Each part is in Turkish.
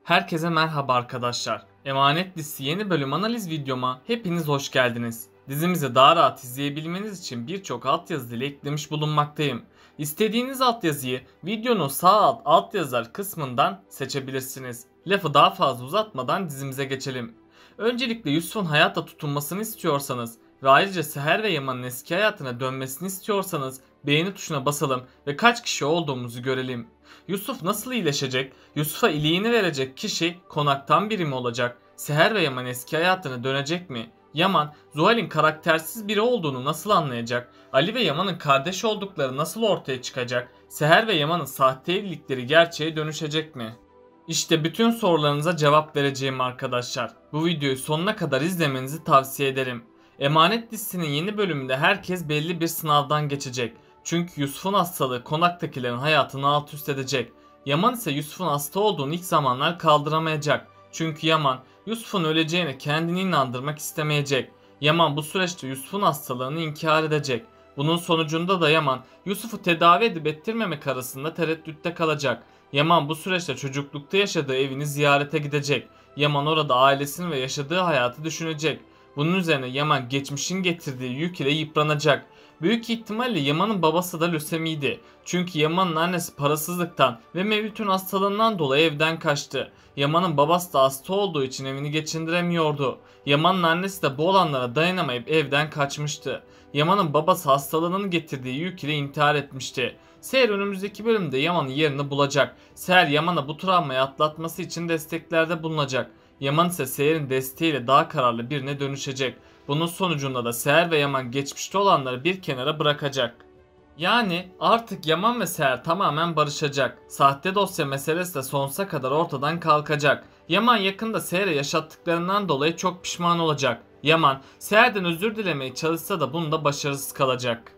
Herkese merhaba arkadaşlar. Emanet dizisi yeni bölüm analiz videoma hepiniz hoş geldiniz. Dizimizi daha rahat izleyebilmeniz için birçok altyazı ile eklemiş bulunmaktayım. İstediğiniz altyazıyı videonun sağ altyazılar kısmından seçebilirsiniz. Lafı daha fazla uzatmadan dizimize geçelim. Öncelikle Yusuf'un hayatta tutunmasını istiyorsanız ve ayrıca Seher ve Yaman'ın eski hayatına dönmesini istiyorsanız beğeni tuşuna basalım ve kaç kişi olduğumuzu görelim. Yusuf nasıl iyileşecek? Yusuf'a iyiliğini verecek kişi konaktan biri mi olacak? Seher ve Yaman eski hayatına dönecek mi? Yaman, Zuhal'in karaktersiz biri olduğunu nasıl anlayacak? Ali ve Yaman'ın kardeş oldukları nasıl ortaya çıkacak? Seher ve Yaman'ın sahte evlilikleri gerçeğe dönüşecek mi? İşte bütün sorularınıza cevap vereceğim arkadaşlar. Bu videoyu sonuna kadar izlemenizi tavsiye ederim. Emanet dizisinin yeni bölümünde herkes belli bir sınavdan geçecek. Çünkü Yusuf'un hastalığı konaktakilerin hayatını alt üst edecek. Yaman ise Yusuf'un hasta olduğunu ilk zamanlar kaldıramayacak. Çünkü Yaman Yusuf'un öleceğine kendini inandırmak istemeyecek. Yaman bu süreçte Yusuf'un hastalığını inkar edecek. Bunun sonucunda da Yaman Yusuf'u tedavi edip ettirmemek arasında tereddütte kalacak. Yaman bu süreçte çocuklukta yaşadığı evini ziyarete gidecek. Yaman orada ailesini ve yaşadığı hayatı düşünecek. Bunun üzerine Yaman geçmişin getirdiği yük ile yıpranacak. Büyük ihtimalle Yaman'ın babası da lösemiydi. Çünkü Yaman'ın annesi parasızlıktan ve Mevlüt'ün hastalığından dolayı evden kaçtı. Yaman'ın babası da hasta olduğu için evini geçindiremiyordu. Yaman'ın annesi de bu olanlara dayanamayıp evden kaçmıştı. Yaman'ın babası hastalığının getirdiği yük ile intihar etmişti. Seher önümüzdeki bölümde Yaman'ın yerini bulacak. Seher Yaman'a bu travmayı atlatması için desteklerde bulunacak. Yaman ise Seher'in desteğiyle daha kararlı birine dönüşecek. Bunun sonucunda da Seher ve Yaman geçmişte olanları bir kenara bırakacak. Yani artık Yaman ve Seher tamamen barışacak. Sahte dosya meselesi de sonsuza kadar ortadan kalkacak. Yaman yakında Seher'e yaşattıklarından dolayı çok pişman olacak. Yaman Seher'den özür dilemeye çalışsa da bunda başarısız kalacak.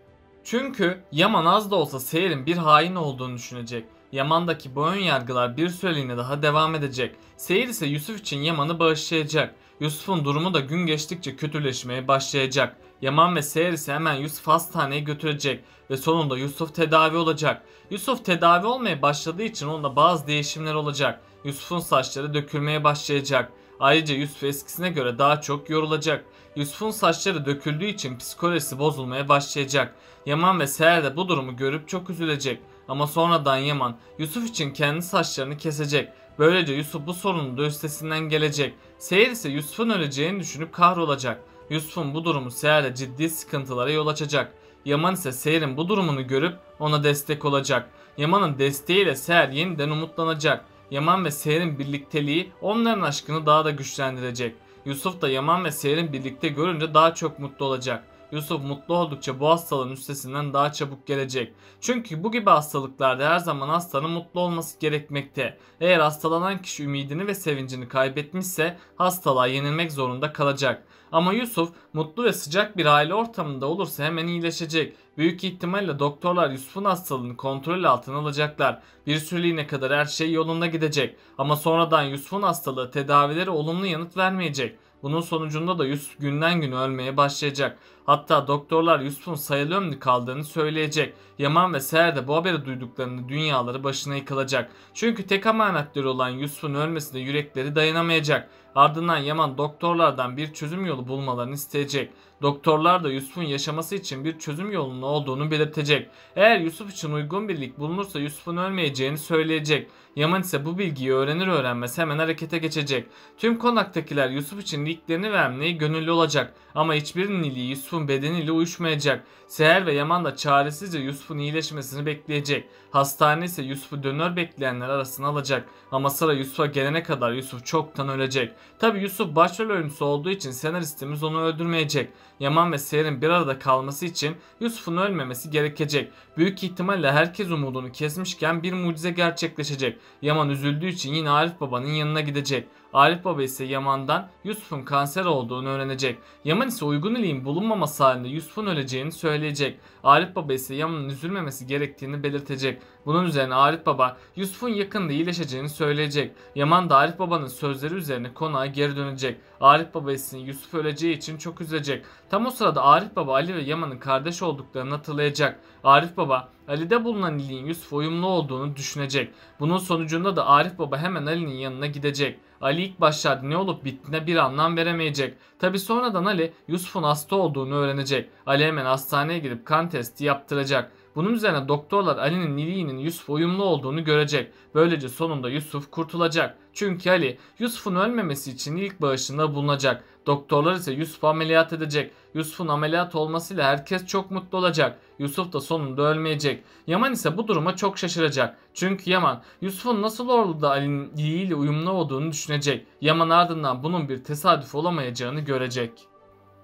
Çünkü Yaman az da olsa Seher'in bir hain olduğunu düşünecek. Yaman'daki bu ön yargılar bir süreliğine daha devam edecek. Seher ise Yusuf için Yaman'ı bağışlayacak. Yusuf'un durumu da gün geçtikçe kötüleşmeye başlayacak. Yaman ve Seher ise hemen Yusuf hastaneye götürecek ve sonunda Yusuf tedavi olacak. Yusuf tedavi olmaya başladığı için onda bazı değişimler olacak. Yusuf'un saçları dökülmeye başlayacak. Ayrıca Yusuf eskisine göre daha çok yorulacak. Yusuf'un saçları döküldüğü için psikolojisi bozulmaya başlayacak. Yaman ve Seher de bu durumu görüp çok üzülecek. Ama sonradan Yaman Yusuf için kendi saçlarını kesecek. Böylece Yusuf bu sorunun da üstesinden gelecek. Seher ise Yusuf'un öleceğini düşünüp kahrolacak. Yusuf'un bu durumu Seher'e ciddi sıkıntılara yol açacak. Yaman ise Seher'in bu durumunu görüp ona destek olacak. Yaman'ın desteğiyle Seher yeniden umutlanacak. Yaman ve Seher'in birlikteliği onların aşkını daha da güçlendirecek. Yusuf da Yaman ve Seher'in birlikte görünce daha çok mutlu olacak. Yusuf mutlu oldukça bu hastalığın üstesinden daha çabuk gelecek. Çünkü bu gibi hastalıklarda her zaman hastanın mutlu olması gerekmekte. Eğer hastalanan kişi ümidini ve sevincini kaybetmişse hastalığa yenilmek zorunda kalacak. Ama Yusuf mutlu ve sıcak bir aile ortamında olursa hemen iyileşecek. Büyük ihtimalle doktorlar Yusuf'un hastalığını kontrol altına alacaklar. Bir süreliğine kadar her şey yolunda gidecek. Ama sonradan Yusuf'un hastalığı tedavileri olumlu yanıt vermeyecek. Bunun sonucunda da Yusuf günden güne ölmeye başlayacak. Hatta doktorlar Yusuf'un sayılı ömrü kaldığını söyleyecek. Yaman ve Seher de bu haberi duyduklarında dünyaları başına yıkılacak. Çünkü tek amanetleri olan Yusuf'un ölmesine yürekleri dayanamayacak. Ardından Yaman doktorlardan bir çözüm yolu bulmalarını isteyecek. Doktorlar da Yusuf'un yaşaması için bir çözüm yolunun olduğunu belirtecek. Eğer Yusuf için uygun bir lig bulunursa Yusuf'un ölmeyeceğini söyleyecek. Yaman ise bu bilgiyi öğrenir öğrenmez hemen harekete geçecek. Tüm konaktakiler Yusuf için liglerini vermeye gönüllü olacak. Ama hiçbirinin iliği Yusuf'un bedeniyle uyuşmayacak. Seher ve Yaman da çaresizce Yusuf'un iyileşmesini bekleyecek. Hastane ise Yusuf'u dönör bekleyenler arasına alacak. Ama sıra Yusuf'a gelene kadar Yusuf çoktan ölecek. Tabi Yusuf başrol oyuncusu olduğu için senaristimiz onu öldürmeyecek. Yaman ve Seher'in bir arada kalması için Yusuf'un ölmemesi gerekecek. Büyük ihtimalle herkes umudunu kesmişken bir mucize gerçekleşecek. Yaman üzüldüğü için yine Arif Baba'nın yanına gidecek. Arif Baba ise Yaman'dan Yusuf'un kanser olduğunu öğrenecek. Yaman ise uygun iliğin bulunmaması halinde Yusuf'un öleceğini söyleyecek. Arif Baba ise Yaman'ın üzülmemesi gerektiğini belirtecek. Bunun üzerine Arif Baba Yusuf'un yakında iyileşeceğini söyleyecek. Yaman da Arif Baba'nın sözleri üzerine konağa geri dönecek. Arif Baba ise Yusuf öleceği için çok üzülecek. Tam o sırada Arif Baba Ali ve Yaman'ın kardeş olduklarını hatırlayacak. Arif Baba Ali'de bulunan iliğin Yusuf'a uyumlu olduğunu düşünecek. Bunun sonucunda da Arif Baba hemen Ali'nin yanına gidecek. Ali ilk başlarda ne olup bittiğine bir anlam veremeyecek. Tabi sonradan Ali Yusuf'un hasta olduğunu öğrenecek. Ali hemen hastaneye gidip kan testi yaptıracak. Bunun üzerine doktorlar Ali'nin iliğinin Yusuf'a uyumlu olduğunu görecek. Böylece sonunda Yusuf kurtulacak. Çünkü Ali Yusuf'un ölmemesi için ilk bağışında bulunacak. Doktorlar ise Yusuf'u ameliyat edecek. Yusuf'un ameliyat olmasıyla herkes çok mutlu olacak. Yusuf da sonunda ölmeyecek. Yaman ise bu duruma çok şaşıracak. Çünkü Yaman Yusuf'un nasıl oldu da Ali'nin iliğiyle uyumlu olduğunu düşünecek. Yaman ardından bunun bir tesadüf olamayacağını görecek.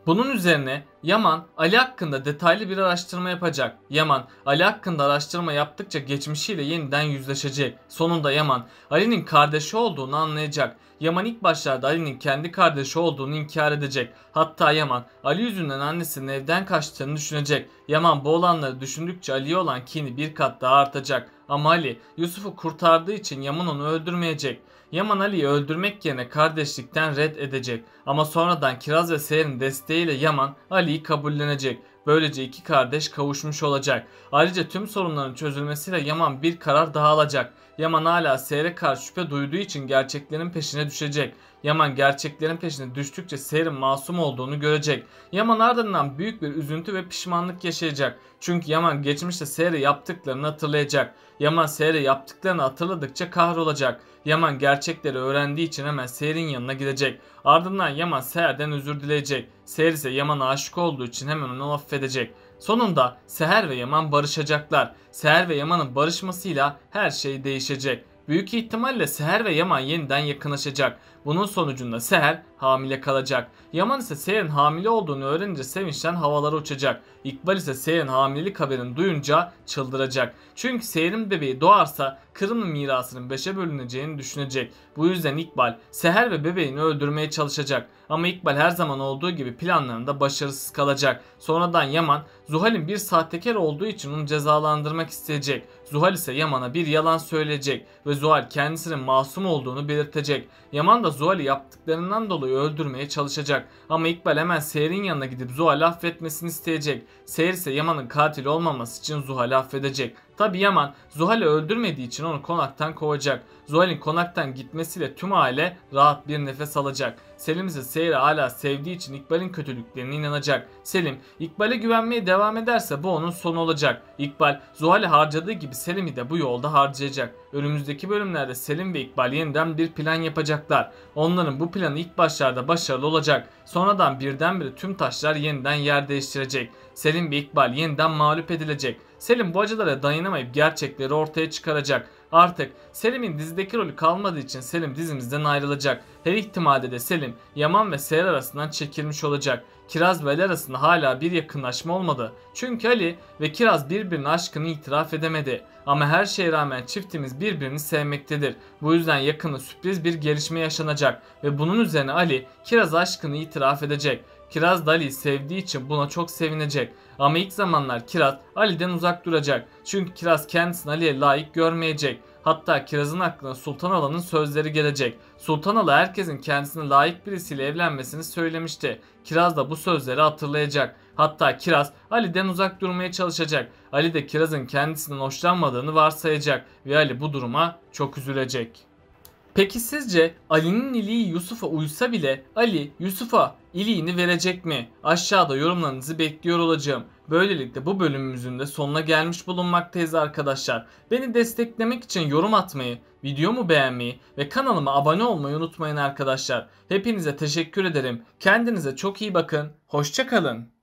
Bunun üzerine Yaman Ali hakkında detaylı bir araştırma yapacak. Yaman Ali hakkında araştırma yaptıkça geçmişiyle yeniden yüzleşecek. Sonunda Yaman Ali'nin kardeşi olduğunu anlayacak. Yaman ilk başlarda Ali'nin kendi kardeşi olduğunu inkar edecek. Hatta Yaman Ali yüzünden annesinin evden kaçtığını düşünecek. Yaman bu olanları düşündükçe Ali'ye olan kini bir kat daha artacak. Ama Ali Yusuf'u kurtardığı için Yaman onu öldürmeyecek. Yaman Ali'yi öldürmek yerine kardeşlikten red edecek. Ama sonradan Kiraz ve Seher'in desteğiyle Yaman Ali'yi kabullenecek. Böylece iki kardeş kavuşmuş olacak. Ayrıca tüm sorunların çözülmesiyle Yaman bir karar daha alacak. Yaman hala Seher'e karşı şüphe duyduğu için gerçeklerin peşine düşecek. Yaman gerçeklerin peşine düştükçe Seher'in masum olduğunu görecek. Yaman ardından büyük bir üzüntü ve pişmanlık yaşayacak. Çünkü Yaman geçmişte Seher'e yaptıklarını hatırlayacak. Yaman Seher'e yaptıklarını hatırladıkça kahrolacak. Yaman gerçekleri öğrendiği için hemen Seher'in yanına gidecek. Ardından Yaman Seher'den özür dileyecek. Seher ise Yaman'a aşık olduğu için hemen onu affedecek. Sonunda Seher ve Yaman barışacaklar. Seher ve Yaman'ın barışmasıyla her şey değişecek. Büyük ihtimalle Seher ve Yaman yeniden yakınlaşacak. Bunun sonucunda Seher hamile kalacak. Yaman ise Seher'in hamile olduğunu öğrenince sevinçten havalara uçacak. İkbal ise Seher'in hamilelik haberini duyunca çıldıracak. Çünkü Seher'in bebeği doğarsa Kırım'ın mirasının 5'e bölüneceğini düşünecek. Bu yüzden İkbal Seher ve bebeğini öldürmeye çalışacak. Ama İkbal her zaman olduğu gibi planlarında başarısız kalacak. Sonradan Yaman Zuhal'in bir sahtekar olduğu için onu cezalandırmak isteyecek. Zuhal ise Yaman'a bir yalan söyleyecek ve Zuhal kendisinin masum olduğunu belirtecek. Yaman da Zuhal'i yaptıklarından dolayı öldürmeye çalışacak. Ama İkbal hemen Seher'in yanına gidip Zuhal'i affetmesini isteyecek. Seher ise Yaman'ın katil olmaması için Zuhal'i affedecek. Tabi Yaman Zuhal'i öldürmediği için onu konaktan kovacak. Zuhal'in konaktan gitmesiyle tüm aile rahat bir nefes alacak. Selim ise Seher'i hala sevdiği için İkbal'in kötülüklerine inanacak. Selim İkbal'e güvenmeye devam ederse bu onun sonu olacak. İkbal Zuhal'i harcadığı gibi Selim'i de bu yolda harcayacak. Önümüzdeki bölümlerde Selim ve İkbal yeniden bir plan yapacaklar. Onların bu planı ilk başlarda başarılı olacak. Sonradan birdenbire tüm taşlar yeniden yer değiştirecek. Selim ve İkbal yeniden mağlup edilecek. Selim bu acılara dayanamayıp gerçekleri ortaya çıkaracak. Artık Selim'in dizideki rolü kalmadığı için Selim dizimizden ayrılacak. Her ihtimalde de Selim Yaman ve Seher arasından çekilmiş olacak. Kiraz ve Ali arasında hala bir yakınlaşma olmadı. Çünkü Ali ve Kiraz birbirinin aşkını itiraf edemedi. Ama her şeye rağmen çiftimiz birbirini sevmektedir. Bu yüzden yakında sürpriz bir gelişme yaşanacak ve bunun üzerine Ali Kiraz aşkını itiraf edecek. Kiraz da Ali'yi sevdiği için buna çok sevinecek. Ama ilk zamanlar Kiraz Ali'den uzak duracak. Çünkü Kiraz kendisini Ali'ye layık görmeyecek. Hatta Kiraz'ın aklına Sultan Ala'nın sözleri gelecek. Sultan Ala herkesin kendisine layık birisiyle evlenmesini söylemişti. Kiraz da bu sözleri hatırlayacak. Hatta Kiraz Ali'den uzak durmaya çalışacak. Ali de Kiraz'ın kendisinden hoşlanmadığını varsayacak ve Ali bu duruma çok üzülecek. Peki sizce Ali'nin iliği Yusuf'a uysa bile Ali Yusuf'a iliğini verecek mi? Aşağıda yorumlarınızı bekliyor olacağım. Böylelikle bu bölümümüzün de sonuna gelmiş bulunmaktayız arkadaşlar. Beni desteklemek için yorum atmayı, videomu beğenmeyi ve kanalıma abone olmayı unutmayın arkadaşlar. Hepinize teşekkür ederim. Kendinize çok iyi bakın. Hoşça kalın.